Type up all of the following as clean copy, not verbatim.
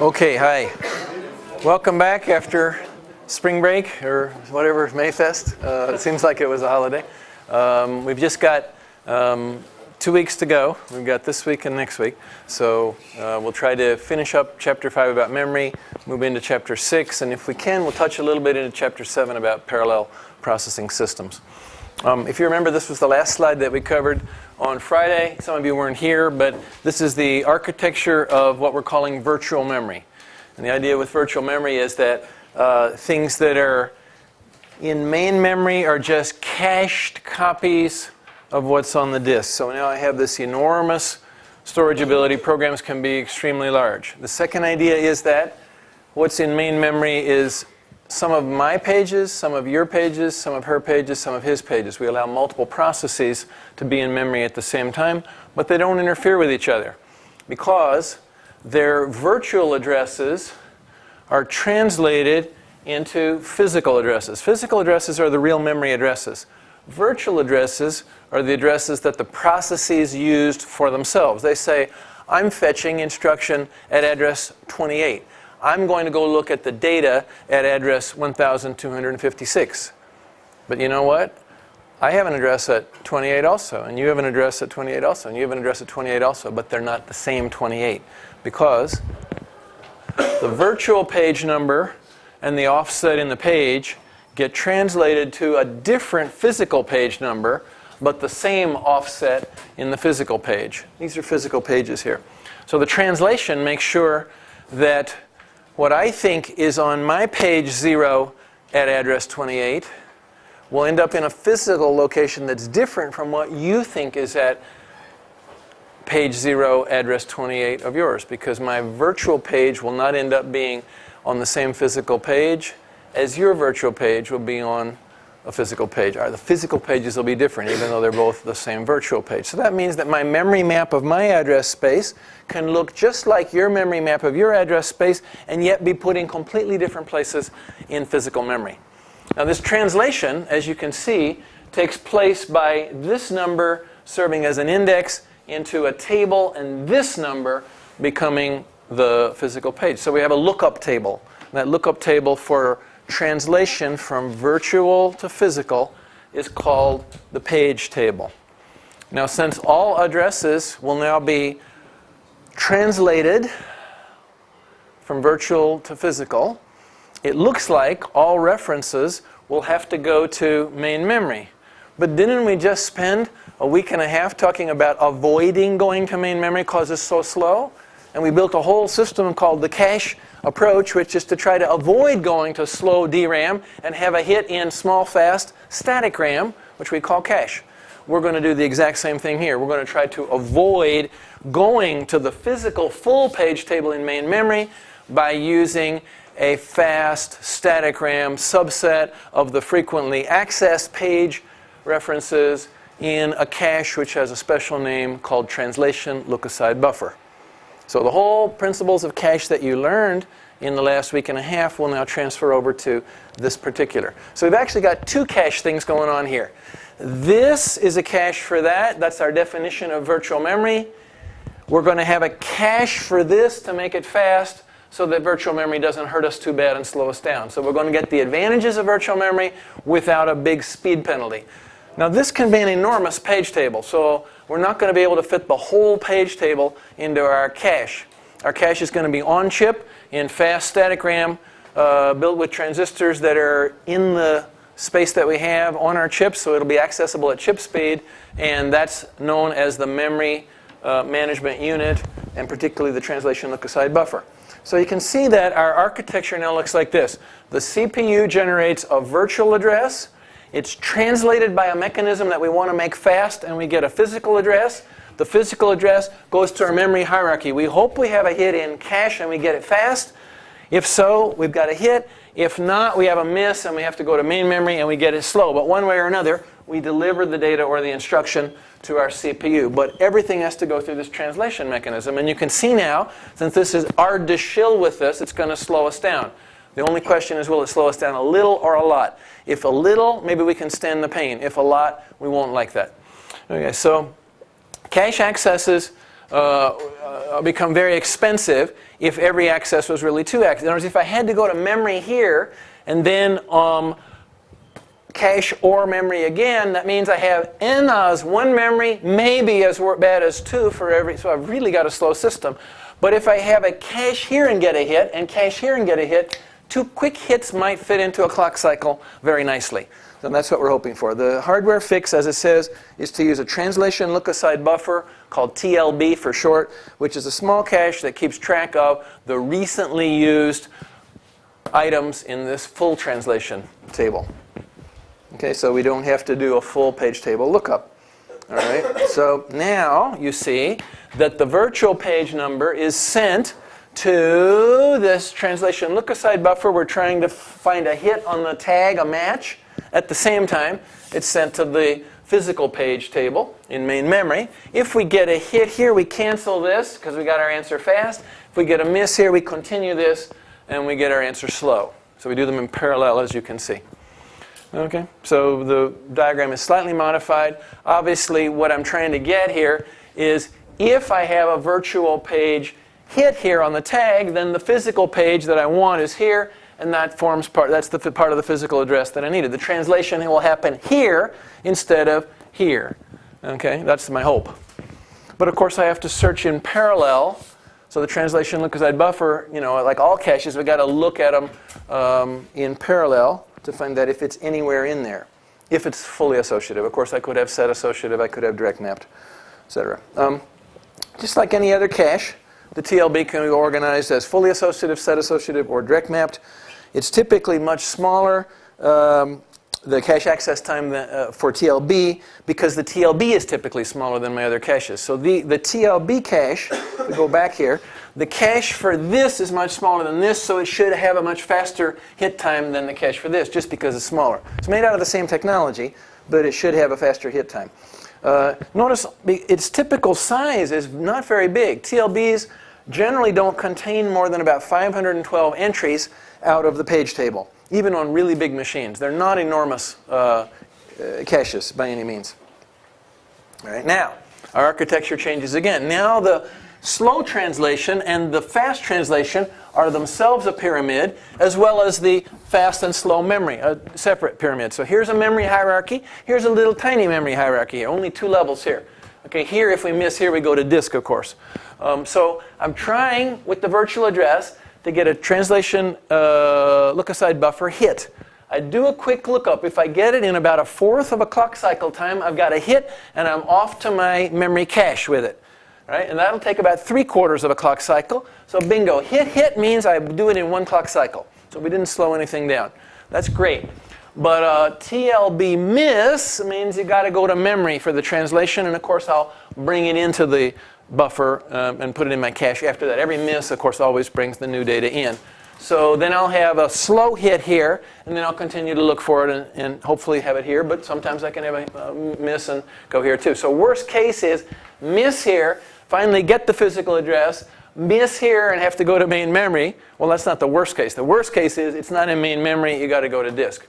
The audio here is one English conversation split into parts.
Okay, hi. Welcome back after spring break or whatever, Mayfest. It seems like it was a holiday. We've just got 2 weeks to go. We've got this week and next week. So we'll try to finish up Chapter 5 about memory, move into Chapter 6, and if we can, we'll touch a little bit into Chapter 7 about parallel processing systems. If you remember, this was the last slide that we covered on Friday. Some of you weren't here, but this is the architecture of what we're calling virtual memory. And the idea with virtual memory is that things that are in main memory are just cached copies of what's on the disk. So now I have this enormous storage ability. Programs can be extremely large. The second idea is that what's in main memory is some of my pages, some of your pages, some of her pages, some of his pages. We allow multiple processes to be in memory at the same time, but they don't interfere with each other because their virtual addresses are translated into physical addresses. Physical addresses are the real memory addresses. Virtual addresses are the addresses that the processes used for themselves. They say, I'm fetching instruction at address 28. I'm going to go look at the data at address 1256. But you know what? I have an address at 28 also, and you have an address at 28 also, and you have an address at 28 also, but they're not the same 28 because the virtual page number and the offset in the page get translated to a different physical page number, but the same offset in the physical page. These are physical pages here. So the translation makes sure that what I think is on my page 0 at address 28 will end up in a physical location that's different from what you think is at page 0, address 28 of yours, because my virtual page will not end up being on the same physical page as your virtual page will be on a physical page. The physical pages will be different even though they're both the same virtual page. So that means that my memory map of my address space can look just like your memory map of your address space and yet be put in completely different places in physical memory. Now this translation, as you can see, takes place by this number serving as an index into a table and this number becoming the physical page. So we have a lookup table. That lookup table for translation from virtual to physical is called the page table. Now, since all addresses will now be translated from virtual to physical, it looks like all references will have to go to main memory. But didn't we just spend a week and a half talking about avoiding going to main memory because it's so slow? And we built a whole system called the cache approach, which is to try to avoid going to slow DRAM and have a hit in small, fast, static RAM, which we call cache. We're going to do the exact same thing here. We're going to try to avoid going to the physical full page table in main memory by using a fast, static RAM subset of the frequently accessed page references in a cache which has a special name called translation look-aside buffer. So the whole principles of cache that you learned in the last week and a half will now transfer over to this particular. So we've actually got two cache things going on here. This is a cache for that. That's our definition of virtual memory. We're going to have a cache for this to make it fast so that virtual memory doesn't hurt us too bad and slow us down. So we're going to get the advantages of virtual memory without a big speed penalty. Now this can be an enormous page table, so we're not going to be able to fit the whole page table into our cache. Our cache is going to be on chip in fast static RAM built with transistors that are in the space that we have on our chip, so it'll be accessible at chip speed, and that's known as the memory management unit, and particularly the translation look-aside buffer. So you can see that our architecture now looks like this. The CPU generates a virtual address. It's translated by a mechanism that we want to make fast, and we get a physical address. The physical address goes to our memory hierarchy. We hope we have a hit in cache and we get it fast. If so, we've got a hit. If not, we have a miss and we have to go to main memory and we get it slow. But one way or another, we deliver the data or the instruction to our CPU. But everything has to go through this translation mechanism. And you can see now, since this is hard to shill with this, it's going to slow us down. The only question is, will it slow us down a little or a lot? If a little, maybe we can stand the pain. If a lot, we won't like that. Okay, so cache accesses become very expensive if every access was really 2 access. In other words, if I had to go to memory here and then cache or memory again, that means I have n as 1 memory, maybe as bad as 2 for every, so I've really got a slow system. But if I have a cache here and get a hit, and cache here and get a hit, 2 quick hits might fit into a clock cycle very nicely. So that's what we're hoping for. The hardware fix, as it says, is to use a translation look-aside buffer called TLB for short, which is a small cache that keeps track of the recently used items in this full translation table. Okay, so we don't have to do a full page table lookup. All right, so now you see that the virtual page number is sent to this translation look-aside buffer. We're trying to find a hit on the tag, a match. At the same time, it's sent to the physical page table in main memory. If we get a hit here, we cancel this because we got our answer fast. If we get a miss here, we continue this, and we get our answer slow. So we do them in parallel, as you can see. Okay, so the diagram is slightly modified. Obviously, what I'm trying to get here is if I have a virtual page hit here on the tag, then the physical page that I want is here, and that forms part, that's the part of the physical address that I needed. The translation will happen here instead of here. Okay, that's my hope. But of course, I have to search in parallel. So the translation look-aside buffer, you know, like all caches, we've got to look at them in parallel to find that if it's anywhere in there, if it's fully associative. Of course, I could have set associative, I could have direct mapped, etc. Just like any other cache, the TLB can be organized as fully associative, set associative, or direct mapped. It's typically much smaller, the cache access time for TLB, because the TLB is typically smaller than my other caches. So the TLB cache, if we go back here, the cache for this is much smaller than this, so it should have a much faster hit time than the cache for this, just because it's smaller. It's made out of the same technology, but it should have a faster hit time. Notice its typical size is not very big. TLBs generally don't contain more than about 512 entries out of the page table, even on really big machines. They're not enormous caches by any means. All right, now, our architecture changes again. Now the slow translation and the fast translation are themselves a pyramid, as well as the fast and slow memory, a separate pyramid. So here's a memory hierarchy. Here's a little tiny memory hierarchy here, only 2 levels here. Okay, here, if we miss here, we go to disk, of course. So I'm trying, with the virtual address, to get a translation look-aside buffer hit. I do a quick lookup. If I get it in about 1/4 of a clock cycle time, I've got a hit, and I'm off to my memory cache with it. Right? And that'll take about 3/4 of a clock cycle. So bingo, hit means I do it in 1 clock cycle. So we didn't slow anything down. That's great. But TLB miss means you got to go to memory for the translation, and of course I'll bring it into the buffer and put it in my cache after that. Every miss, of course, always brings the new data in. So then I'll have a slow hit here, and then I'll continue to look for it and hopefully have it here, but sometimes I can have a miss and go here too. So worst case is miss here, finally get the physical address, miss here and have to go to main memory. Well, that's not the worst case. The worst case is it's not in main memory, you got to go to disk.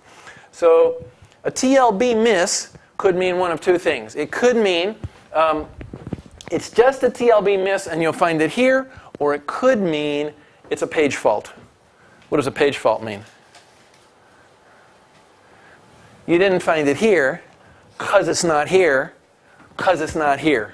So a TLB miss could mean one of 2 things. It could mean it's just a TLB miss and you'll find it here, or it could mean it's a page fault. What does a page fault mean? You didn't find it here because it's not here, because it's not here.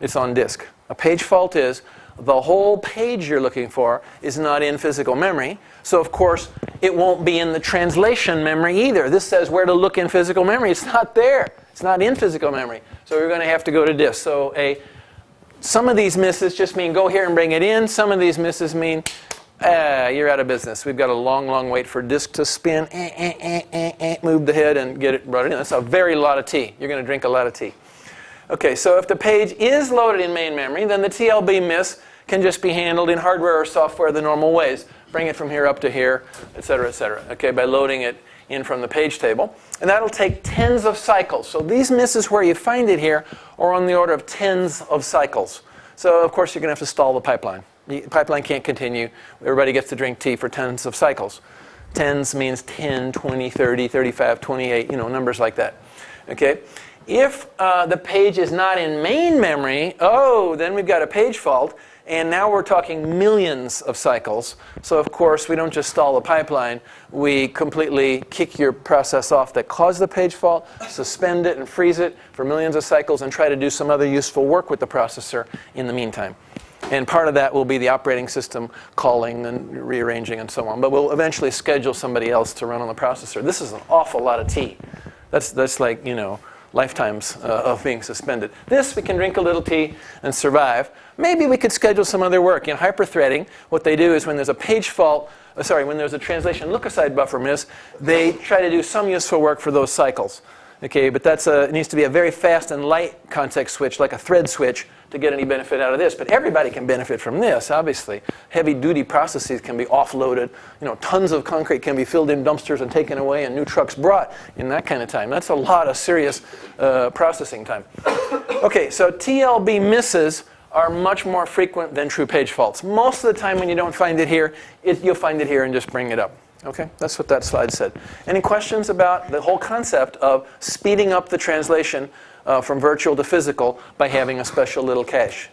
It's on disk. A page fault is the whole page you're looking for is not in physical memory. So of course, it won't be in the translation memory either. This says where to look in physical memory. It's not there. It's not in physical memory. So you're going to have to go to disk. So some of these misses just mean go here and bring it in. Some of these misses mean you're out of business. We've got a long, long wait for disk to spin. Move the head and get it brought in. That's a very lot of tea. You're going to drink a lot of tea. Okay, so if the page is loaded in main memory, then the TLB miss can just be handled in hardware or software the normal ways. Bring it from here up to here, etc., okay, by loading it in from the page table. And that'll take tens of cycles. So these misses where you find it here are on the order of tens of cycles. So of course you're going to have to stall the pipeline. The pipeline can't continue. Everybody gets to drink tea for tens of cycles. Tens means 10, 20, 30, 35, 28, numbers like that. Okay? If the page is not in main memory, oh, then we've got a page fault. And now we're talking millions of cycles. So of course, we don't just stall the pipeline. We completely kick your process off that caused the page fault, suspend it and freeze it for millions of cycles, and try to do some other useful work with the processor in the meantime. And part of that will be the operating system calling and rearranging and so on. But we'll eventually schedule somebody else to run on the processor. This is an awful lot of tea. That's like, you know, lifetimes of being suspended. This, we can drink a little tea and survive. Maybe we could schedule some other work. In hyperthreading, what they do is when there's a page fault, when there's a translation look-aside buffer miss, they try to do some useful work for those cycles. Okay, but it needs to be a very fast and light context switch, like a thread switch, to get any benefit out of this. But everybody can benefit from this, obviously. Heavy-duty processes can be offloaded. You know, tons of concrete can be filled in dumpsters and taken away and new trucks brought in that kind of time. That's a lot of serious processing time. Okay, so TLB misses are much more frequent than true page faults. Most of the time when you don't find it here, you'll find it here and just bring it up. Okay, that's what that slide said. Any questions about the whole concept of speeding up the translation from virtual to physical by having a special little cache?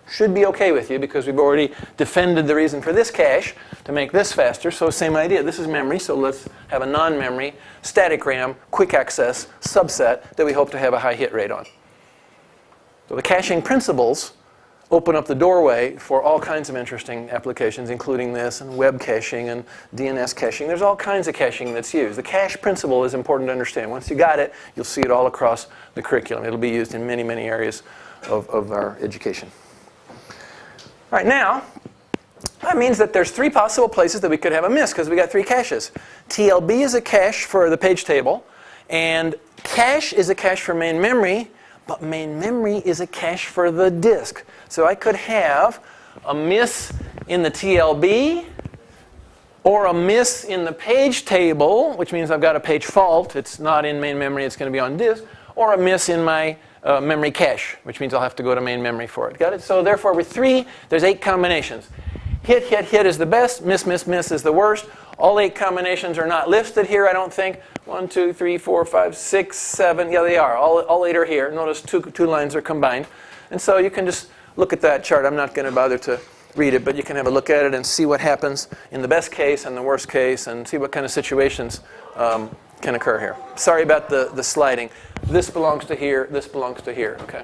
Should be okay with you because we've already defended the reason for this cache to make this faster. So same idea. This is memory, so let's have a non-memory, static RAM, quick access subset that we hope to have a high hit rate on. So the caching principles open up the doorway for all kinds of interesting applications, including this, and web caching, and DNS caching. There's all kinds of caching that's used. The cache principle is important to understand. Once you got it, you'll see it all across the curriculum. It'll be used in many, many areas of our education. All right, now, that means that there's three possible places that we could have a miss, because we got three caches. TLB is a cache for the page table, and cache is a cache for main memory, but main memory is a cache for the disk. So I could have a miss in the TLB, or a miss in the page table, which means I've got a page fault. It's not in main memory, it's going to be on disk, or a miss in my memory cache, which means I'll have to go to main memory for it. Got it? So therefore, with three, there's 8 combinations. Hit, hit, hit is the best. Miss, miss, miss is the worst. All 8 combinations are not listed here, I don't think. 1, 2, 3, 4, 5, 6, 7. Yeah, they are. All 8 are here. Notice two lines are combined. And so you can just look at that chart. I'm not going to bother to read it, but you can have a look at it and see what happens in the best case and the worst case, and see what kind of situations can occur here. Sorry about the sliding. This belongs to here. This belongs to here. Okay.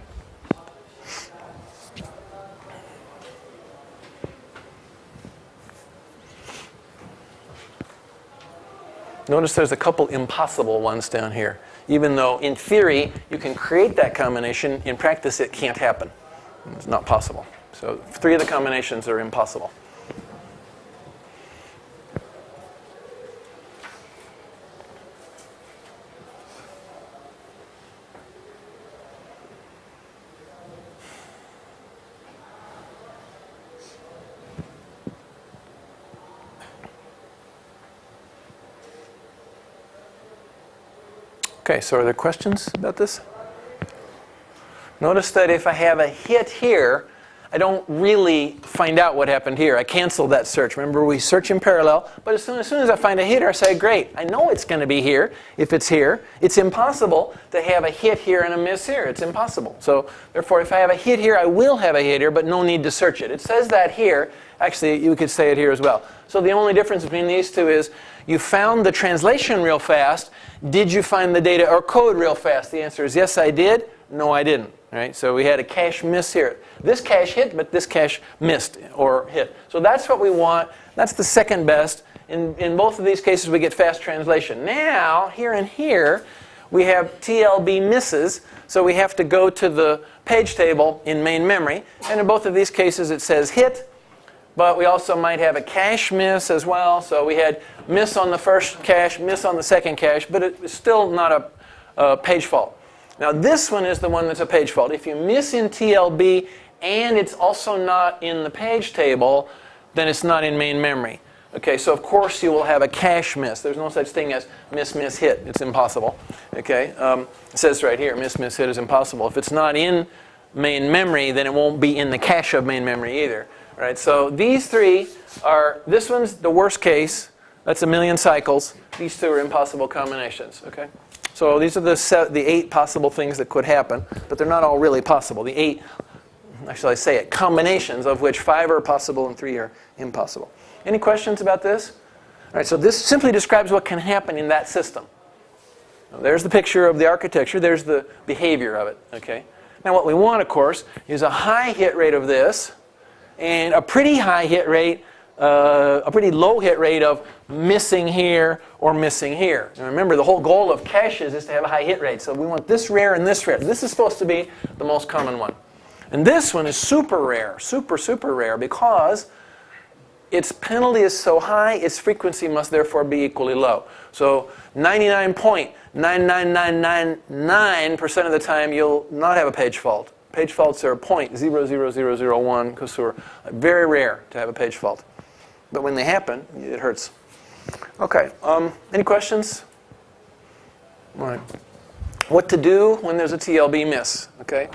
Notice there's a couple impossible ones down here. Even though, in theory, you can create that combination, in practice it can't happen. It's not possible. So 3 of the combinations are impossible. Okay, so are there questions about this? Notice that if I have a hit here, I don't really find out what happened here. I cancel that search. Remember, we search in parallel, but as soon as I find a hit, I say, great, I know it's going to be here if it's here. It's impossible to have a hit here and a miss here. It's impossible. So therefore, if I have a hit here, I will have a hit here, but no need to search it. It says that here. Actually, you could say it here as well. So the only difference between these two is you found the translation real fast. Did you find the data or code real fast? The answer is yes, I did. No, I didn't. Right? So we had a cache miss here. This cache hit, but this cache missed or hit. So that's what we want. That's the second best. In both of these cases, we get fast translation. Now, here and here, we have TLB misses. So we have to go to the page table in main memory. And in both of these cases, it says hit. But we also might have a cache miss as well. So we had miss on the first cache, miss on the second cache, but it's still not a page fault. Now this one is the one that's a page fault. If you miss in TLB and it's also not in the page table, then it's not in main memory. Okay, so of course you will have a cache miss. There's no such thing as miss, miss, hit. It's impossible. Okay, it says right here, miss, miss, hit is impossible. If it's not in main memory, then it won't be in the cache of main memory either. Right, so these three are, this one's the worst case. That's 1,000,000 cycles. These two are impossible combinations. Okay. So these are the 8 possible things that could happen, but they're not all really possible. The 8, actually I say it, combinations of which 5 are possible and 3 are impossible. Any questions about this? All right, so this simply describes what can happen in that system. Now, there's the picture of the architecture. There's the behavior of it. Okay. Now what we want, of course, is a high hit rate of this and a pretty high hit rate, a pretty low hit rate of missing here or missing here. And remember, the whole goal of caches is to have a high hit rate. So we want this rare and this rare. This is supposed to be the most common one. And this one is super rare, super, super rare, because its penalty is so high, its frequency must therefore be equally low. So 99.99999% of the time you'll not have a page fault. Page faults are 0.00001 because they're very rare to have a page fault. But when they happen, it hurts. Okay, any questions? All right. What to do when there's a TLB miss? Okay.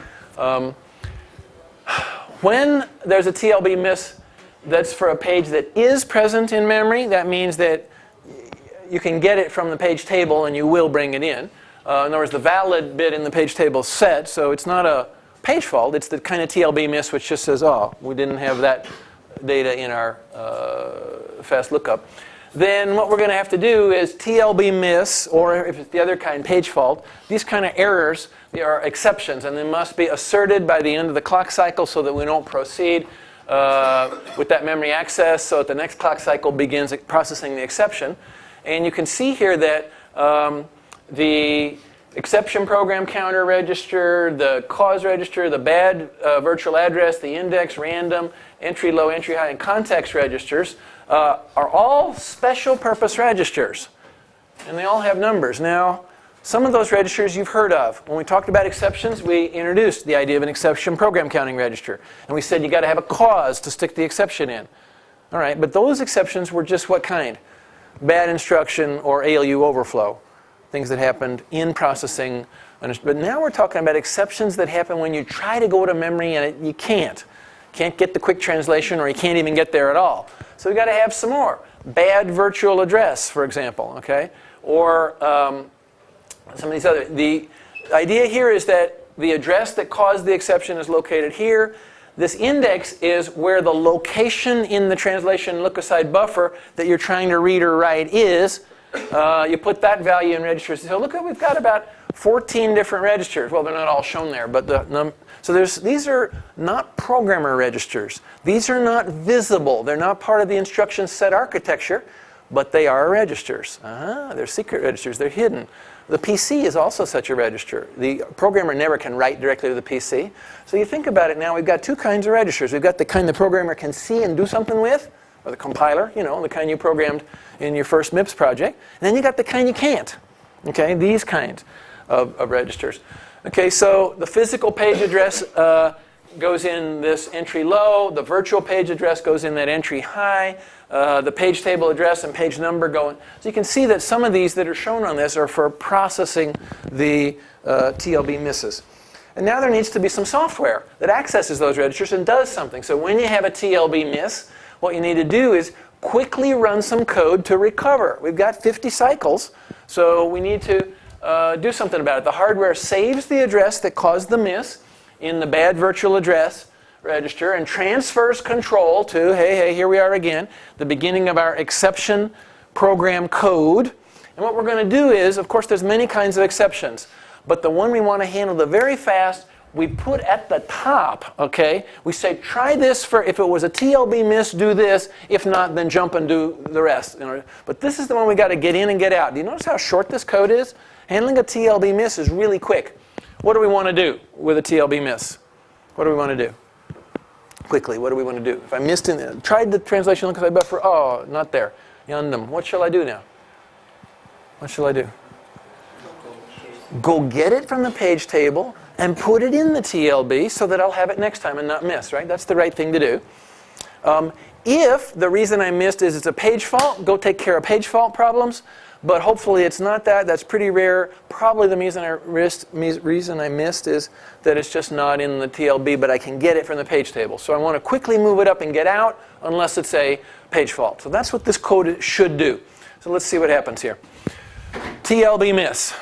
When there's a TLB miss that's for a page that is present in memory, that means that you can get it from the page table and you will bring it in. In other words, the valid bit in the page table is set, so it's not a page fault. It's the kind of TLB miss which just says, oh, we didn't have that data in our fast lookup. Then what we're going to have to do is TLB miss, or if it's the other kind, page fault. These kind of errors, they are exceptions, and they must be asserted by the end of the clock cycle so that we don't proceed with that memory access, so that the next clock cycle begins processing the exception. And you can see here that the exception program counter register, the cause register, the bad virtual address, the index, random, entry low, entry high, and context registers are all special purpose registers. And they all have numbers. Now, some of those registers you've heard of. When we talked about exceptions, we introduced the idea of an exception program counting register. And we said you got to have a cause to stick the exception in. All right, but those exceptions were just what kind? Bad instruction or ALU overflow. Things that happened in processing. But now we're talking about exceptions that happen when you try to go to memory and you can't. Can't get the quick translation, or you can't even get there at all. So we've got to have some more. Bad virtual address, for example, okay? Or some of these other. The idea here is that the address that caused the exception is located here. This index is where the location in the translation look-aside buffer that you're trying to read or write is. You put that value in registers. So look, we've got about 14 different registers. Well, they're not all shown there, but these are not programmer registers. These are not visible. They're not part of the instruction set architecture, but they are registers. They're secret registers. They're hidden. The PC is also such a register. The programmer never can write directly to the PC. So you think about it now, we've got two kinds of registers. We've got the kind the programmer can see and do something with, or the compiler, you know, the kind you programmed in your first MIPS project. And then you got the kind you can't. Okay, these kinds of registers. Okay, so the physical page address goes in this entry low. The virtual page address goes in that entry high. The page table address and page number go in. So you can see that some of these that are shown on this are for processing the TLB misses. And now there needs to be some software that accesses those registers and does something. So when you have a TLB miss, what you need to do is quickly run some code to recover. We've got 50 cycles, so we need to do something about it. The hardware saves the address that caused the miss in the bad virtual address register and transfers control to, hey, here we are again, the beginning of our exception program code. And what we're going to do is, of course, there's many kinds of exceptions, but the one we want to handle the very fast, we put at the top, okay? We say, try this for, if it was a TLB miss, do this. If not, then jump and do the rest. But this is the one we got to get in and get out. Do you notice how short this code is? Handling a TLB miss is really quick. What do we want to do with a TLB miss? What do we want to do? Quickly, what do we want to do? If I missed in, tried the translation look-aside buffer, oh, not there. Yundum. What shall I do now? What shall I do? Go get it from the page table and put it in the TLB so that I'll have it next time and not miss, right? That's the right thing to do. If the reason I missed is it's a page fault, go take care of page fault problems. But hopefully it's not that. That's pretty rare. Probably the reason I missed is that it's just not in the TLB, but I can get it from the page table. So I want to quickly move it up and get out unless it's a page fault. So that's what this code should do. So let's see what happens here. TLB miss.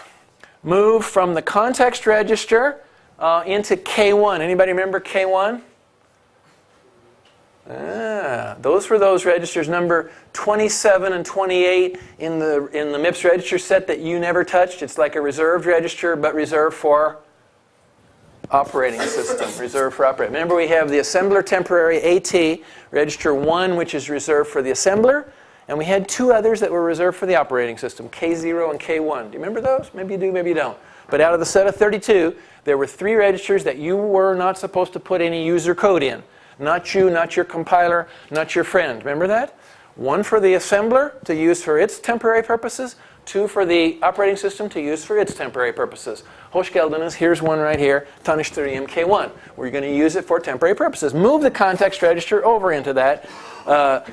move from the context register into K1. Anybody remember K1? Those were those registers, number 27 and 28 in the MIPS register set that you never touched. It's like a reserved register, but reserved for operating system, reserved for operating. Remember, we have the assembler temporary AT, register 1, which is reserved for the assembler, and we had 2 others that were reserved for the operating system, K0 and K1. Do you remember those? Maybe you do, maybe you don't. But out of the set of 32, there were 3 registers that you were not supposed to put any user code in. Not you, not your compiler, not your friend. Remember that? 1 for the assembler to use for its temporary purposes, 2 for the operating system to use for its temporary purposes. Hochgeldenes, here's one right here, Tanishterium K1. We're going to use it for temporary purposes. Move the context register over into that.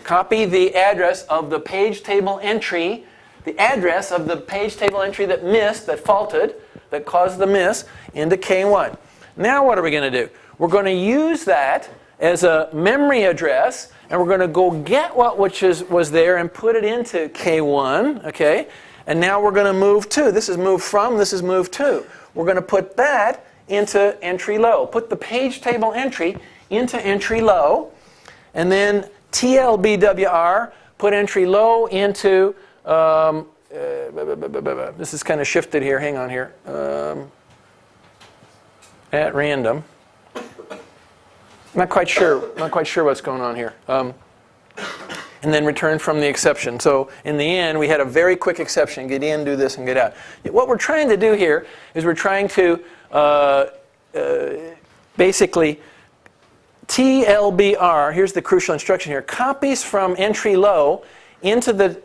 Copy the address of the page table entry, the address of the page table entry that missed, that faulted, that caused the miss, into K1. Now what are we going to do? We're going to use that as a memory address, and we're going to go get what was there and put it into K1, okay? And now we're going to move to. This is move from, this is move to. We're going to put that into entry low. Put the page table entry into entry low, and then TLBWR, put entry low into, this is kind of shifted here, hang on here, at random. Not quite sure what's going on here. And then return from the exception. So in the end, we had a very quick exception. Get in, do this, and get out. What we're trying to do here is we're trying to basically TLBR, here's the crucial instruction here, copies from entry low into the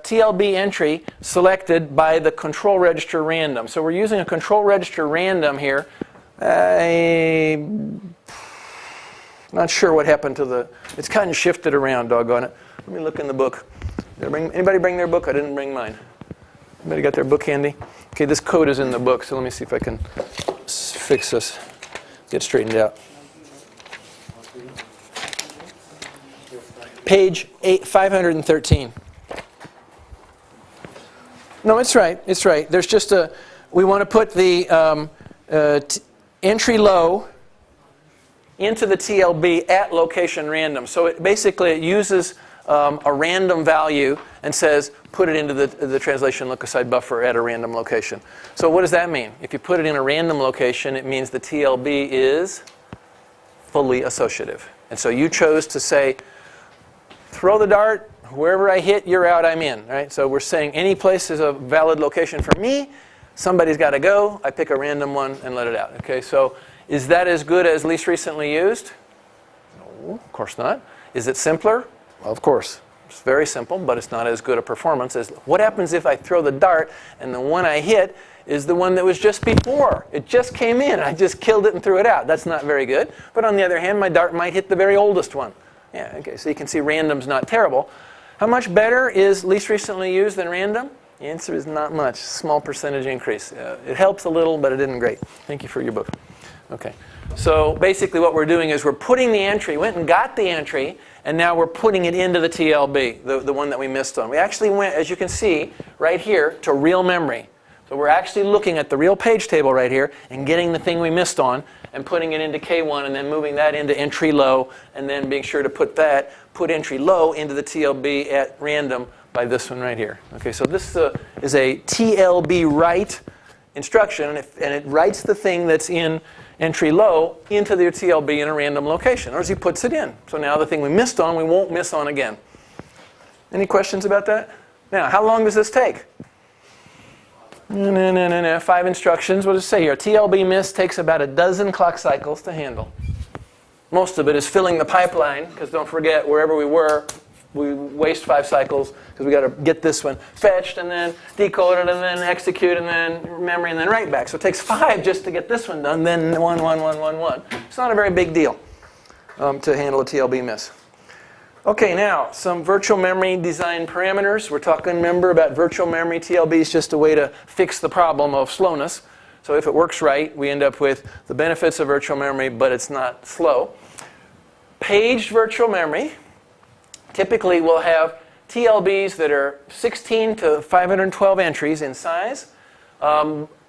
TLB entry selected by the control register random. So we're using a control register random here. Not sure what happened to the, it's kind of shifted around, doggone it. Let me look in the book. Anybody bring their book? I didn't bring mine. Anybody got their book handy? Okay, this code is in the book, so let me see if I can fix this, get straightened out. Page 513. No, it's right, it's right. There's just a, we want to put the entry low into the TLB at location random. So it basically it uses a random value and says put it into the translation look-aside buffer at a random location. So what does that mean? If you put it in a random location, it means the TLB is fully associative. And so you chose to say throw the dart, wherever I hit, you're out, I'm in. Right? So we're saying any place is a valid location for me. Somebody's got to go. I pick a random one and let it out. Okay, so is that as good as least recently used? No, of course not. Is it simpler? Well, of course. It's very simple, but it's not as good a performance as what happens if I throw the dart and the one I hit is the one that was just before. It just came in. I just killed it and threw it out. That's not very good. But on the other hand, my dart might hit the very oldest one. Yeah, okay, so you can see random's not terrible. How much better is least recently used than random? The answer is not much. Small percentage increase. It helps a little, but it isn't great. Thank you for your book. Okay, so basically what we're doing is we're putting the entry, went and got the entry, and now we're putting it into the TLB, the one that we missed on. We actually went, as you can see, right here to real memory. So we're actually looking at the real page table right here and getting the thing we missed on and putting it into K1 and then moving that into entry low and then being sure to put entry low into the TLB at random by this one right here. Okay, so this is a TLB write instruction, and it writes the thing that's in entry low into the TLB in a random location, or as he puts it in. So now the thing we missed on, we won't miss on again. Any questions about that? Now, how long does this take? 5 instructions. What does it say here? TLB miss takes about a dozen clock cycles to handle. Most of it is filling the pipeline, because don't forget, wherever we were, we waste 5 cycles because we got to get this one fetched and then decoded and then execute and then memory and then write back. So it takes 5 just to get this one done, then 1, 1, 1, 1, 1. It's not a very big deal to handle a TLB miss. Okay, now some virtual memory design parameters. We're talking, remember, about virtual memory. TLB is just a way to fix the problem of slowness. So if it works right, we end up with the benefits of virtual memory, but it's not slow. Paged virtual memory. Typically, we'll have TLBs that are 16 to 512 entries in size.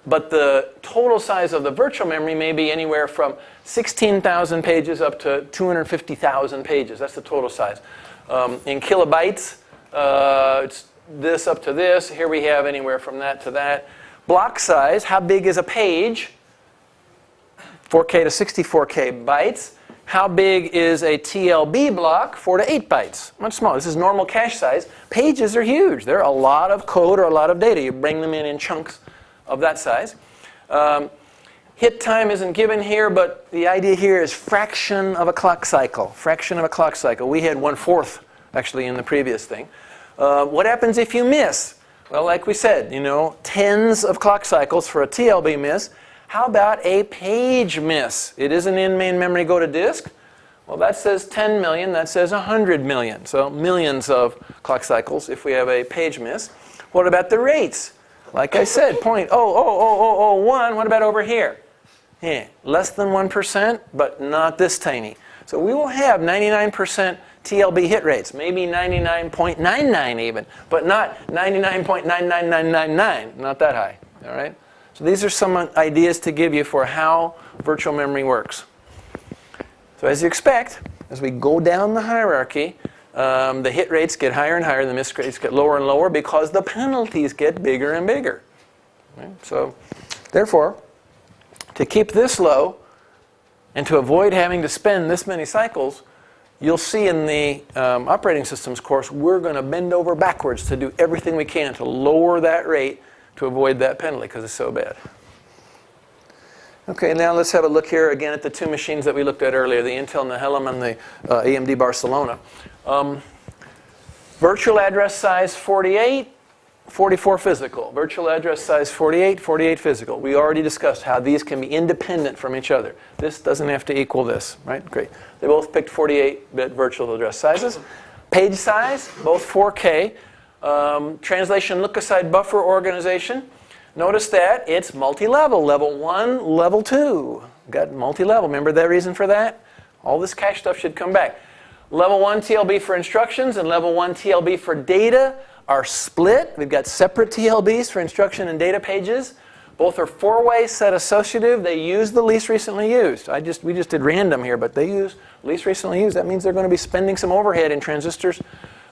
But the total size of the virtual memory may be anywhere from 16,000 pages up to 250,000 pages. That's the total size. In kilobytes, it's this up to this. Here we have anywhere from that to that. Block size, how big is a page? 4K to 64K bytes. How big is a TLB block? 4 to 8 bytes. Much smaller. This is normal cache size. Pages are huge. They're a lot of code or a lot of data. You bring them in chunks of that size. Hit time isn't given here, but the idea here is fraction of a clock cycle. Fraction of a clock cycle. We had 1/4 actually in the previous thing. What happens if you miss? Well, like we said, tens of clock cycles for a TLB miss. How about a page miss? It isn't in main memory, go to disk. Well, that says 10 million, that says 100 million. So millions of clock cycles if we have a page miss. What about the rates? Like I said, 0.00001. What about over here? Yeah, less than 1%, but not this tiny. So we will have 99% TLB hit rates, maybe 99.99 even, but not 99.99999, not that high. All right? So these are some ideas to give you for how virtual memory works. So as you expect, as we go down the hierarchy, the hit rates get higher and higher, the miss rates get lower and lower because the penalties get bigger and bigger. Okay? So therefore, to keep this low and to avoid having to spend this many cycles, you'll see in the operating systems course, we're going to bend over backwards to do everything we can to lower that rate to avoid that penalty because it's so bad. Okay, now let's have a look here again at the two machines that we looked at earlier, the Intel Nehalem and the AMD Barcelona. Virtual address size 48, 44 physical. Virtual address size 48, 48 physical. We already discussed how these can be independent from each other. This doesn't have to equal this, right? Great. They both picked 48-bit virtual address sizes. Page size, both 4K. Translation look-aside buffer organization. Notice that it's multi-level. Level 1, level 2. Got multi-level. Remember the reason for that? All this cache stuff should come back. Level 1 TLB for instructions and level 1 TLB for data are split. We've got separate TLBs for instruction and data pages. Both are 4-way set associative. They use the least recently used. We just did random here, but they use least recently used. That means they're going to be spending some overhead in transistors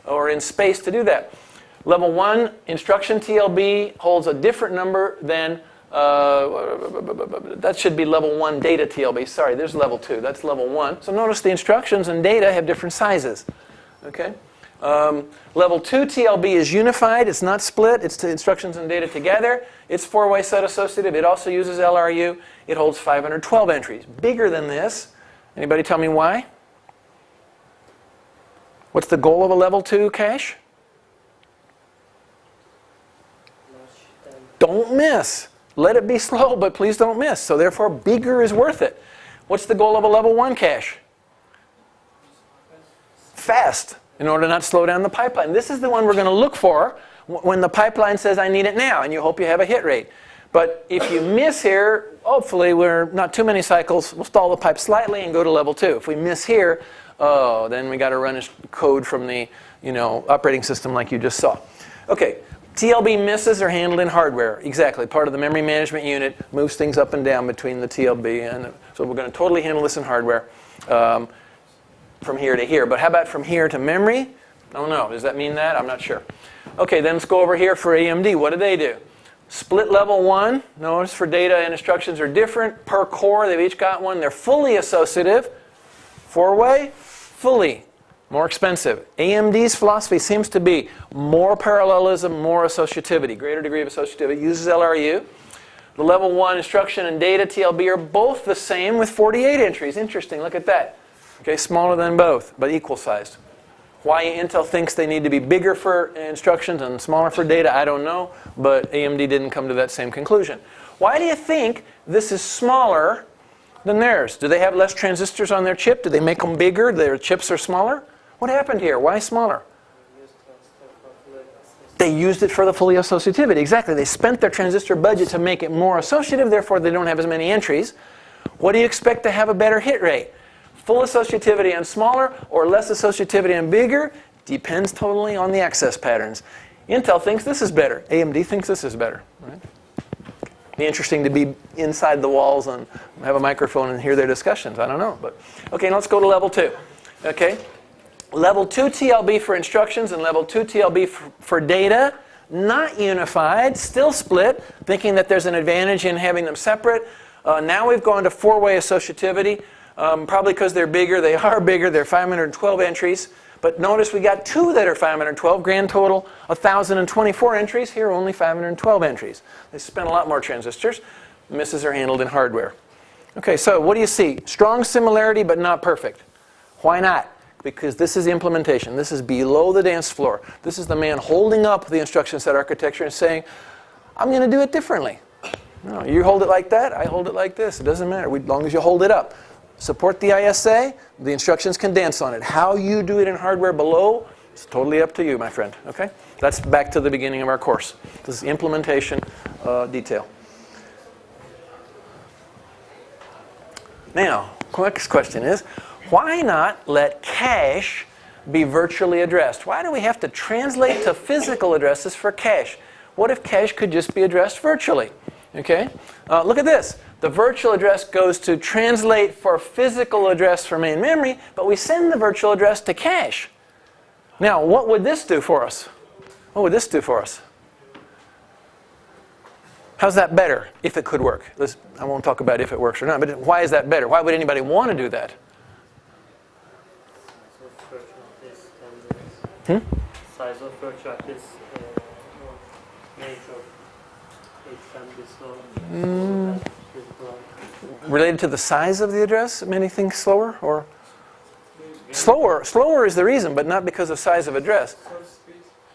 or in space to do that. Level 1 instruction TLB holds a different number than, that should be level 1 data TLB. Sorry, there's level 2. That's level 1. So notice the instructions and data have different sizes. Okay? Level 2 TLB is unified. It's not split. It's instructions and data together. It's 4-way set associative. It also uses LRU. It holds 512 entries. Bigger than this. Anybody tell me why? What's the goal of a level 2 cache? Don't miss. Let it be slow, but please don't miss. So therefore, bigger is worth it. What's the goal of a level 1 cache? Fast, in order to not slow down the pipeline. This is the one we're going to look for when the pipeline says, I need it now, and you hope you have a hit rate. But if you miss here, hopefully we're not too many cycles. We'll stall the pipe slightly and go to level 2. If we miss here, oh, then we got to run a code from the operating system like you just saw. Okay. TLB misses are handled in hardware. Exactly. Part of the memory management unit moves things up and down between the TLB. And so we're going to totally handle this in hardware from here to here. But how about from here to memory? I don't know. Does that mean that? I'm not sure. Okay, then let's go over here for AMD. What do? Split level 1. Notice for data and instructions are different. Per core, they've each got one. They're fully associative. 4-way, fully. More expensive. AMD's philosophy seems to be more parallelism, more associativity, greater degree of associativity. It uses LRU. The level 1 instruction and data TLB are both the same with 48 entries. Interesting, look at that. Okay, smaller than both, but equal sized. Why Intel thinks they need to be bigger for instructions and smaller for data, I don't know, but AMD didn't come to that same conclusion. Why do you think this is smaller than theirs? Do they have less transistors on their chip? Do they make them bigger? Their chips are smaller? What happened here? Why smaller? They used it for the fully associativity. Exactly. They spent their transistor budget to make it more associative, therefore they don't have as many entries. What do you expect to have a better hit rate? Full associativity and smaller or less associativity and bigger? Depends totally on the access patterns. Intel thinks this is better. AMD thinks this is better. Right? Be interesting to be inside the walls and have a microphone and hear their discussions. I don't know. But okay, let's go to level 2. Okay, level 2 TLB for instructions and level 2 TLB for data. Not unified, still split, thinking that there's an advantage in having them separate. Now we've gone to 4-way associativity, probably because they're bigger. They are bigger. They're 512 entries. But notice we got 2 that are 512, grand total 1,024 entries. Here only 512 entries. They spent a lot more transistors. Misses are handled in hardware. Okay, so what do you see? Strong similarity but not perfect. Why not? Because this is implementation. This is below the dance floor. This is the man holding up the instruction set architecture and saying, I'm going to do it differently. No, you hold it like that, I hold it like this. It doesn't matter, as long as you hold it up. Support the ISA, the instructions can dance on it. How you do it in hardware below, it's totally up to you, my friend. Okay? That's back to the beginning of our course. This is implementation detail. Now, next question is, why not let cache be virtually addressed? Why do we have to translate to physical addresses for cache? What if cache could just be addressed virtually? Okay? Look at this. The virtual address goes to translate for physical address for main memory, but we send the virtual address to cache. Now, what would this do for us? What would this do for us? How's that better, if it could work? I won't talk about if it works or not, but why is that better? Why would anybody want to do that? Size of virtual address nature. It can be slow. Related to the size of the address, many things slower, or slower is the reason, but not because of size of address.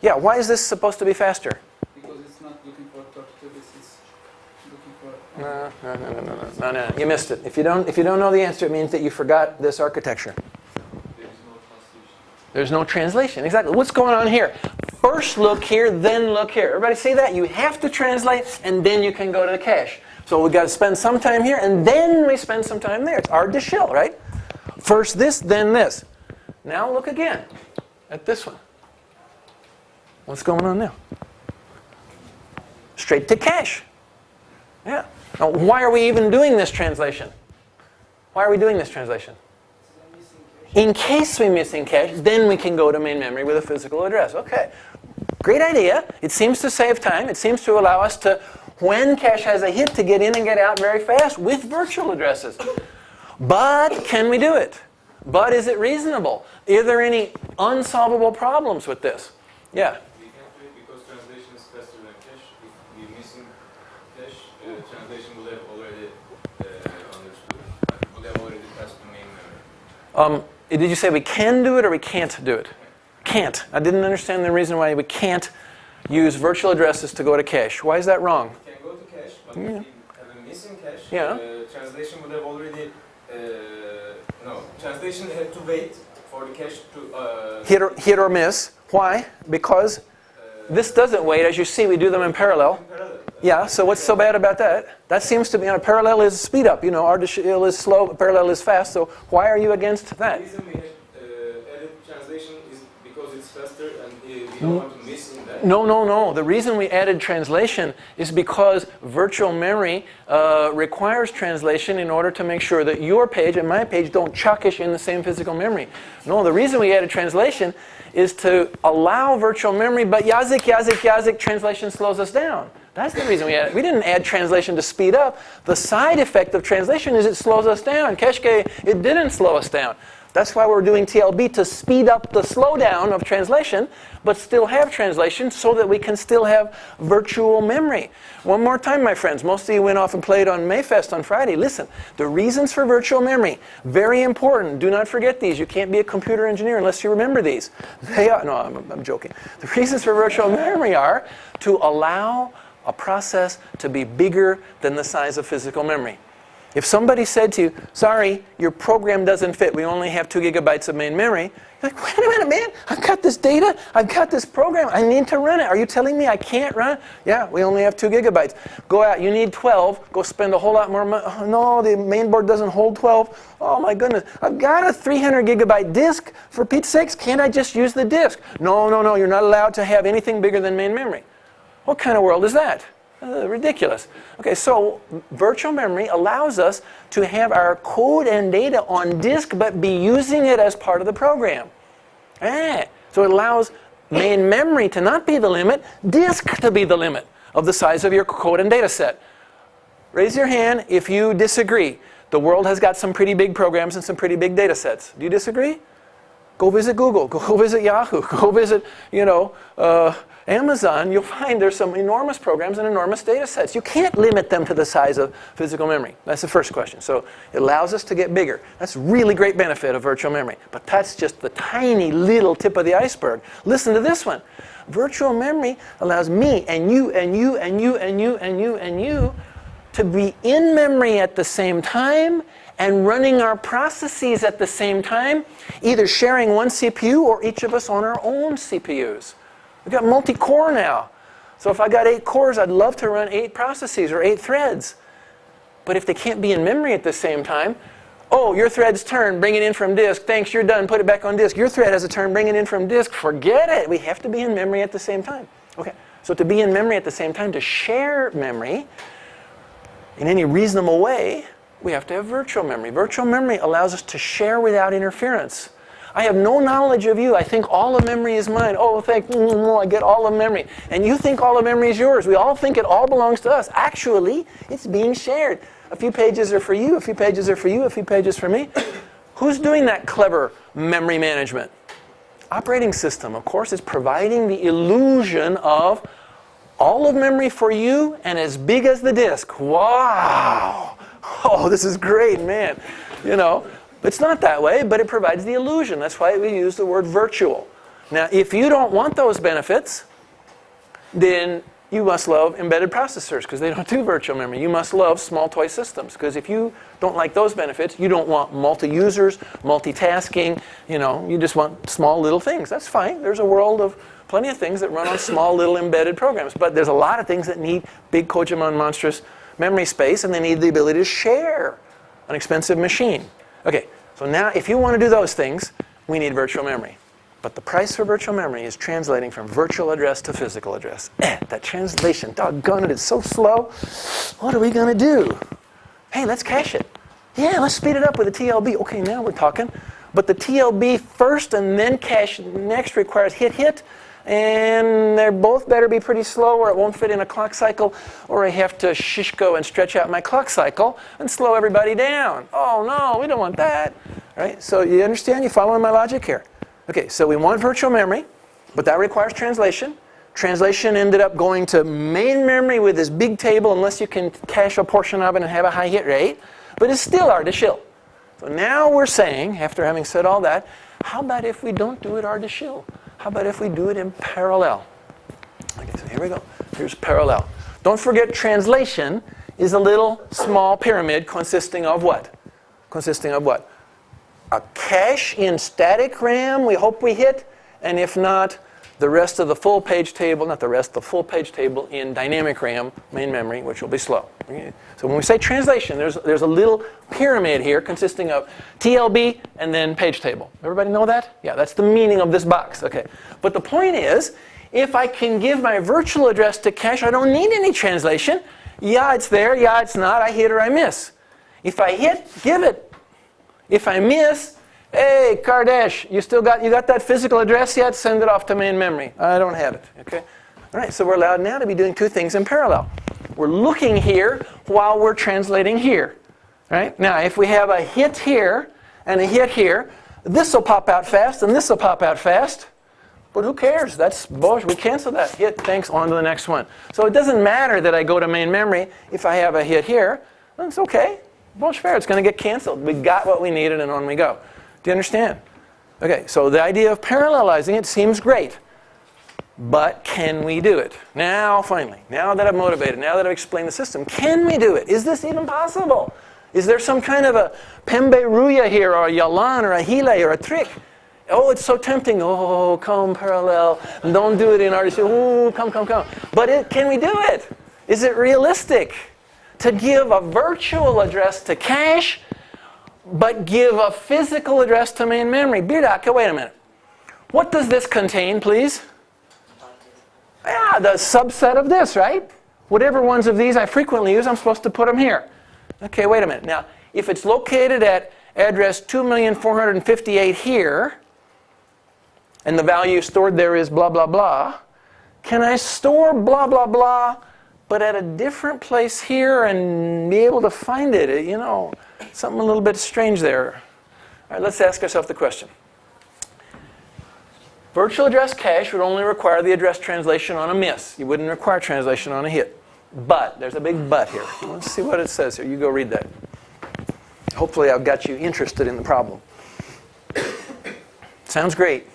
Yeah, why is this supposed to be faster? Because it's not looking for 32 bits, it's looking for... No, you missed it. If you don't know the answer, it means that you forgot this architecture. There's no translation. Exactly. What's going on here? First look here, then look here. Everybody see that? You have to translate, and then you can go to the cache. So we've got to spend some time here, and then we spend some time there. It's hard to shill, right? First this, then this. Now look again at this one. What's going on now? Straight to cache. Yeah. Now, why are we even doing this translation? Why are we doing this translation? In case we miss in cache, then we can go to main memory with a physical address. Okay. Great idea. It seems to save time. It seems to allow us to, when cache has a hit, to get in and get out very fast with virtual addresses. But can we do it? But is it reasonable? Are there any unsolvable problems with this? Yeah. We can't do it because translation is faster than cache. If we're missing cache, translation will have already understood. Will have already passed the main memory. Did you say we can do it or we can't do it? Can't. I didn't understand the reason why we can't use virtual addresses to go to cache. Why is that wrong? We can go to cache, but if we have a missing cache, Yeah. Translation would have already... no, translation had to wait for the cache to... Hit or miss. Why? Because this doesn't wait. As you see, we do them in parallel. Yeah, so what's so bad about that? That seems to be, parallel is speed up. Artificial is slow, parallel is fast. So why are you against that? The reason we had added translation is because it's faster and we don't want to miss in that. No. The reason we added translation is because virtual memory requires translation in order to make sure that your page and my page don't chuckish in the same physical memory. No, the reason we added translation is to allow virtual memory, but yazik, translation slows us down. That's the reason we added it. We didn't add translation to speed up. The side effect of translation is it slows us down. Cache, it didn't slow us down. That's why we're doing TLB, to speed up the slowdown of translation, but still have translation so that we can still have virtual memory. One more time, my friends. Most of you went off and played on Mayfest on Friday. Listen, the reasons for virtual memory, very important. Do not forget these. You can't be a computer engineer unless you remember these. They are, no, I'm joking. The reasons for virtual memory are to allow a process to be bigger than the size of physical memory. If somebody said to you, sorry, your program doesn't fit, we only have 2 gigabytes of main memory, you're like, wait a minute, man, I've got this data, I've got this program, I need to run it. Are you telling me I can't run it? Yeah, we only have 2 gigabytes. Go out, you need 12, go spend a whole lot more money. Oh, no, the main board doesn't hold 12. Oh my goodness, I've got a 300 gigabyte disk, for Pete's sakes, can't I just use the disk? No, you're not allowed to have anything bigger than main memory. What kind of world is that? Ridiculous. Okay, so virtual memory allows us to have our code and data on disk, but be using it as part of the program. So it allows main memory to not be the limit, disk to be the limit of the size of your code and data set. Raise your hand if you disagree. The world has got some pretty big programs and some pretty big data sets. Do you disagree? Go visit Google, go visit Yahoo, go visit, Amazon. You'll find there's some enormous programs and enormous data sets. You can't limit them to the size of physical memory. That's the first question. So it allows us to get bigger. That's a really great benefit of virtual memory. But that's just the tiny little tip of the iceberg. Listen to this one. Virtual memory allows me and you and you and you and you and you and you to be in memory at the same time and running our processes at the same time, either sharing one CPU or each of us on our own CPUs. We've got multi-core now. So if I got 8 cores, I'd love to run 8 processes or 8 threads. But if they can't be in memory at the same time, oh, your thread's turn, bring it in from disk. Thanks, you're done, put it back on disk. Your thread has a turn, bring it in from disk. Forget it. We have to be in memory at the same time. Okay, so to be in memory at the same time, to share memory in any reasonable way, we have to have virtual memory. Virtual memory allows us to share without interference. I have no knowledge of you. I think all of memory is mine. Oh, I get all of memory. And you think all of memory is yours. We all think it all belongs to us. Actually, it's being shared. A few pages are for you, a few pages are for you, a few pages for me. Who's doing that clever memory management? Operating system, of course, is providing the illusion of all of memory for you and as big as the disk. Wow! Oh, this is great, man. It's not that way, but it provides the illusion. That's why we use the word virtual. Now, if you don't want those benefits, then you must love embedded processors because they don't do virtual memory. You must love small toy systems because if you don't like those benefits, you don't want multi-users, multitasking, you just want small little things. That's fine. There's a world of plenty of things that run on small little embedded programs, but there's a lot of things that need big Kojima monstrous memory space and they need the ability to share an expensive machine. Okay, so now if you want to do those things, we need virtual memory. But the price for virtual memory is translating from virtual address to physical address. That translation, doggone it, it's so slow. What are we going to do? Hey, let's cache it. Yeah, let's speed it up with a TLB. Okay, now we're talking. But the TLB first and then cache next requires hit, and they both better be pretty slow or it won't fit in a clock cycle, or I have to shishko and stretch out my clock cycle and slow everybody down. Oh no, we don't want that. Right? So you understand? You following my logic here? Okay, so we want virtual memory, but that requires translation. Translation ended up going to main memory with this big table unless you can cache a portion of it and have a high hit rate, but it's still artificial. So now we're saying, after having said all that, how about if we don't do it artificial? How about if we do it in parallel? Okay, so here we go. Here's parallel. Don't forget translation is a little small pyramid consisting of what? Consisting of what? A cache in static RAM we hope we hit, and if not, the rest of the full page table, not the rest, the full page table in dynamic RAM, main memory, which will be slow. Okay? So when we say translation, there's a little pyramid here consisting of TLB and then page table. Everybody know that? Yeah, that's the meaning of this box. Okay. But the point is, if I can give my virtual address to cache, I don't need any translation. Yeah, it's there. Yeah, it's not. I hit or I miss. If I hit, give it. If I miss, hey, Kardesh, you got that physical address yet? Send it off to main memory. I don't have it. Okay. All right, so we're allowed now to be doing two things in parallel. We're looking here while we're translating here. Right? Now, if we have a hit here and a hit here, this will pop out fast and this will pop out fast. But who cares? That's bullshit. We cancel that. Hit, thanks, on to the next one. So it doesn't matter that I go to main memory. If I have a hit here, then it's okay. Bullshit fair. It's going to get canceled. We got what we needed and on we go. Do you understand? Okay, so the idea of parallelizing it seems great. But can we do it? Now, finally, now that I've motivated, now that I've explained the system, can we do it? Is this even possible? Is there some kind of a Pembe Ruya here, or a Yalan, or a Hile, or a trick? Oh, it's so tempting. Oh, come parallel. Don't do it in RDC. Oh, come. But can we do it? Is it realistic to give a virtual address to cache, but give a physical address to main memory? Birdaka, wait a minute. What does this contain, please? Yeah, the subset of this, right? whatever ones of these I frequently use, I'm supposed to put them here. Okay, wait a minute. Now, if it's located at address 2,458,000 here, and the value stored there is blah, blah, blah, can I store blah, blah, blah, but at a different place here and be able to find it? You know, something a little bit strange there. All right, let's ask ourselves the question. Virtual address cache would only require the address translation on a miss. You wouldn't require translation on a hit. But, there's a big but here. Let's see what it says here. You go read that. Hopefully I've got you interested in the problem. Sounds great.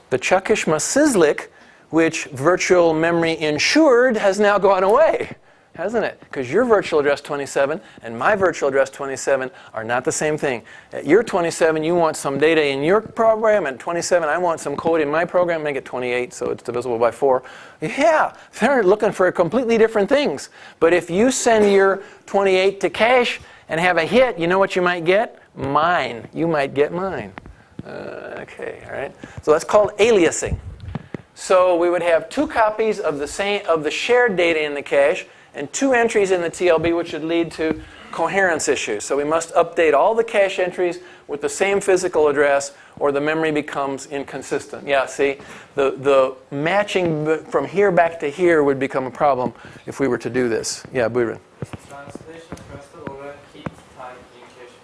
The Chuckishma-Sislik, which virtual memory ensured, has now gone away, hasn't it? Because your virtual address 27 and my virtual address 27 are not the same thing. At your 27, you want some data in your program, and 27, I want some code in my program, make it 28, so it's divisible by 4. Yeah, they're looking for completely different things. But if you send your 28 to cache and have a hit, you know what you might get? Mine. You might get mine. Okay, all right. So that's called aliasing. So we would have 2 copies of the shared data in the cache and 2 entries in the TLB, which would lead to coherence issues. So we must update all the cache entries with the same physical address, or the memory becomes inconsistent. Yeah, see, the matching from here back to here would become a problem if we were to do this. Yeah, Buren. Translation faster or a hit time in cache faster?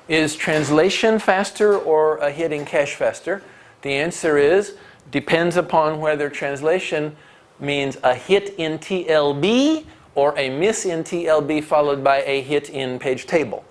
Is translation faster or a hit in cache faster? The answer is, depends upon whether translation means a hit in TLB or a miss in TLB followed by a hit in page table.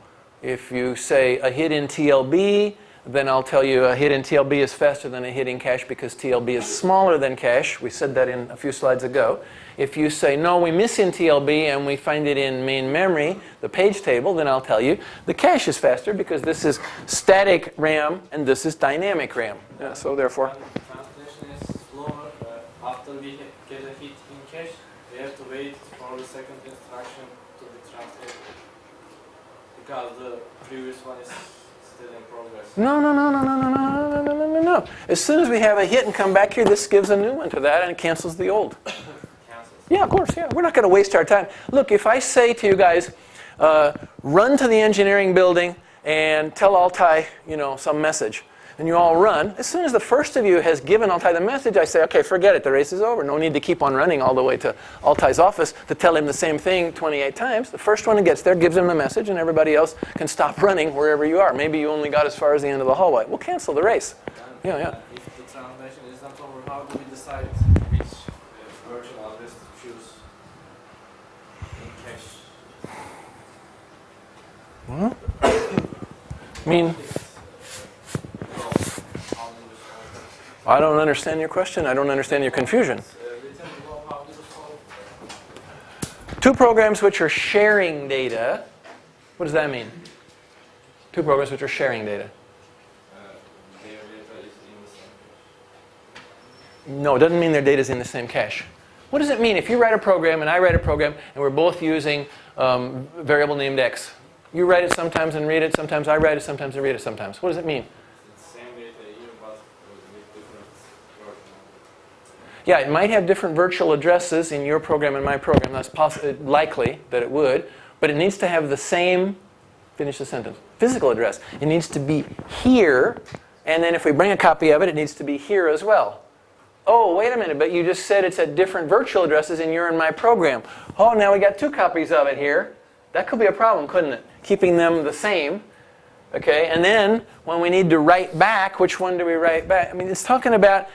If you say a hit in TLB, then I'll tell you a hit in TLB is faster than a hit in cache because TLB is smaller than cache. We said that in a few slides ago. If you say, no, we miss in TLB and we find it in main memory, the page table, then I'll tell you the cache is faster because this is static RAM and this is dynamic RAM. Yeah, so therefore, Translation is slower. After we get a hit in cache, we have to wait for the second instruction to be translated because the previous one is still in progress. No. As soon as we have a hit and come back here, this gives a new one to that and it cancels the old. Yeah, of course, yeah. We're not going to waste our time. Look, if I say to you guys, run to the engineering building and tell Altai, some message, and you all run, as soon as the first of you has given Altai the message, I say, okay, forget it, the race is over. No need to keep on running all the way to Altai's office to tell him the same thing 28 times. The first one who gets there gives him the message, and everybody else can stop running wherever you are. Maybe you only got as far as the end of the hallway. We'll cancel the race. Yeah. If the translation is not over, how do we decide which virtual address to choose in cache? Well, I mean, I don't understand your question. I don't understand your confusion. 2 programs which are sharing data. What does that mean? 2 programs which are sharing data. Their data is in the same. No, it doesn't mean their data is in the same cache. What does it mean if you write a program and I write a program and we're both using variable named x? You write it sometimes and read it. Sometimes I write it sometimes and read it sometimes. What does it mean? It's the same data here, but with different versions. Yeah, it might have different virtual addresses in your program and my program. That's likely that it would. But it needs to have the same, finish the sentence, physical address. It needs to be here. And then if we bring a copy of it, it needs to be here as well. Oh, wait a minute, but you just said it's at different virtual addresses in your and my program. Oh, now we got 2 copies of it here. That could be a problem, couldn't it? Keeping them the same. Okay, and then when we need to write back, which one do we write back? I mean, it's talking about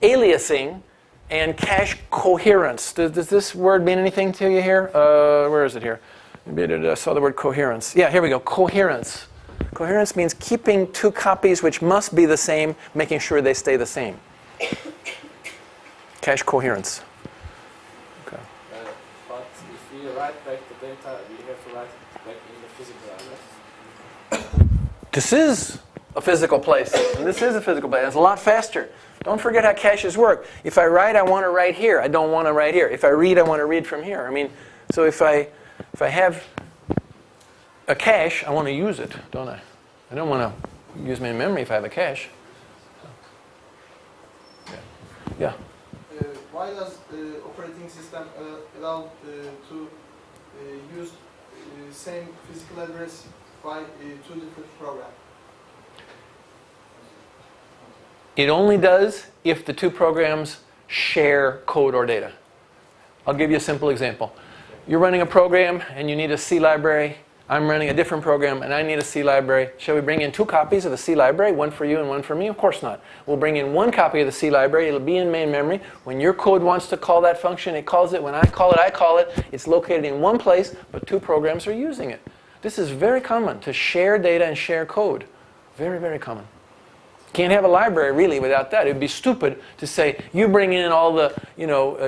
aliasing and cache coherence. Does this word mean anything to you here? Where is it here? I saw the word coherence. Yeah, here we go, coherence. Coherence means keeping 2 copies which must be the same, making sure they stay the same. Cache coherence. Okay. But if we write back the data, we have to write it back in the physical address. This is a physical place, and this is a physical place. It's a lot faster. Don't forget how caches work. If I write, I want to write here. I don't want to write here. If I read, I want to read from here. I mean, so if I have a cache, I want to use it, don't I? I don't want to use main memory if I have a cache. Yeah. Why does the operating system allow to use same physical address by two different programs? It only does if the two programs share code or data. I'll give you a simple example. You're running a program and you need a C library. I'm running a different program and I need a C library. Shall we bring in two copies of the C library, one for you and one for me? Of course not. We'll bring in one copy of the C library. It'll be in main memory. When your code wants to call that function, it calls it. When I call it, I call it. It's located in one place, but two programs are using it. This is very common, to share data and share code. Very, very common. Can't have a library really without that. It would be stupid to say you bring in all the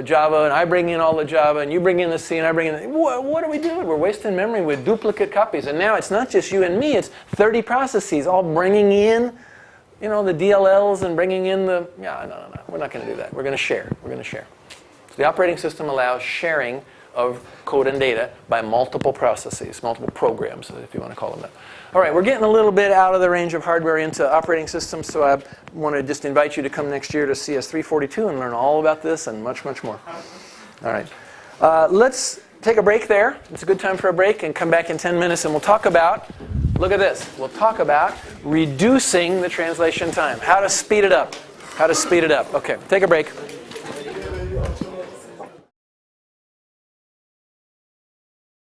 Java and I bring in all the Java and you bring in the C and I bring in the... What are we doing? We're wasting memory with duplicate copies. And now it's not just you and me. It's 30 processes all bringing in the DLLs and bringing in the... No. We're not going to do that. We're going to share. We're going to share. So the operating system allows sharing of code and data by multiple processes, multiple programs, if you want to call them that. All right, we're getting a little bit out of the range of hardware into operating systems, so I want to just invite you to come next year to CS-224 and learn all about this and much, much more. All right. Let's take a break there. It's a good time for a break, and come back in 10 minutes, and we'll talk about, look at this, we'll talk about reducing the translation time, how to speed it up. How to speed it up. Okay, take a break.